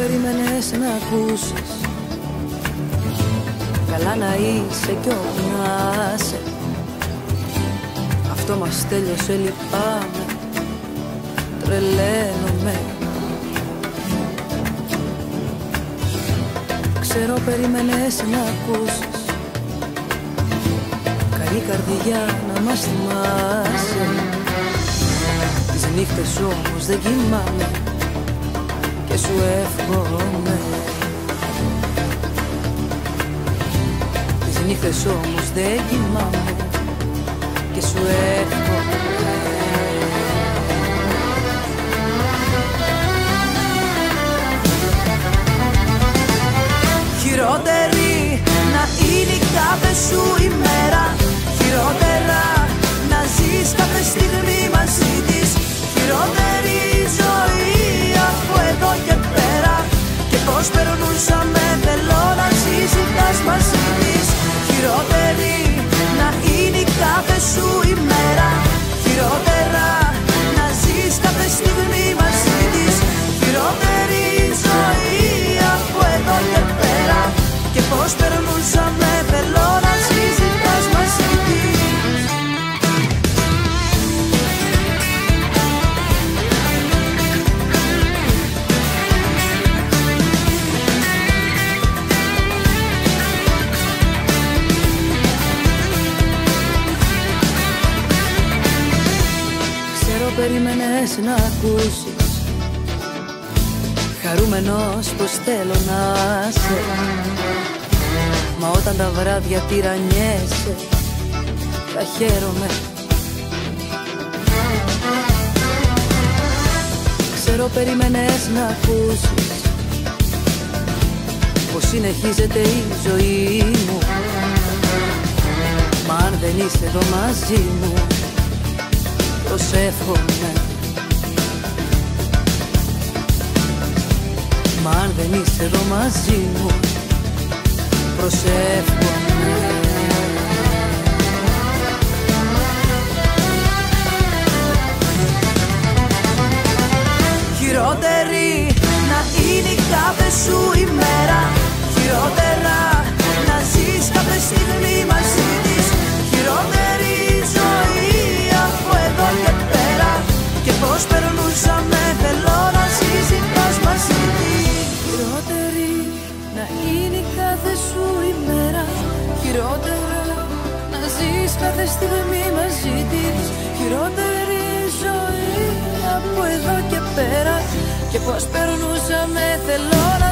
περίμενες να ακούσεις. Καλά να είσαι κι όπου να είσαι. Αυτό μας τέλειωσε, λυπάμαι, τρελαίνομαι. Ξέρω περίμενες να ακούσεις. Καλή καρδιά να μας θυμάσαι. Τις νύχτες όμως δεν κοιμάμαι και σου εύχομαι. Τις νύχτες όμως δεν κοιμάμαι και σου εύχομαι. Χειρότερη να είναι η κάθε σου ημέρα. Χειρότερα να ζεις κάθε στιγμή μαζί της. Χειρότερη ζωή από εδώ και πέρα. Και πως περνούσαμε θέλω να συζητάς μαζί της. Χειρότερη να είναι η κάθε σου ημέρα. Χειρότερα να ζεις κάθε στιγμή μαζί της. Χειρότερη ζωή από εδώ και πέρα. Και πως περνούσαμε θέλω να συζητάς μαζί της. Ξέρω περίμενες να ακούσεις. Χαρούμενος πως θέλω να είσαι. Μα όταν τα βράδια τυραννιέσαι θα χαίρομαι. Ξέρω περίμενες να ακούσεις πως συνεχίζεται η ζωή μου. Μα αν δεν είσαι εδώ μαζί μου προσεύχομαι. Μα αν δεν είσαι εδώ μαζί μου προσεύχομαι. Χειρότερη να είναι η κάθε σου ημέρα. Χειρότερα να ζεις κάθε στιγμή μαζί της. Χειρότερη ζωή από εδώ και πέρα. Και πως περνούσαμε θέλω να συζητάς μαζί της. Χειρότερη να είναι η κάθε σου ημέρα. Χειρότερα να ζεις κάθε στιγμή μαζί της. Χειρότερη ζωή από εδώ και πέρα. Και πως περνούσαμε θέλω να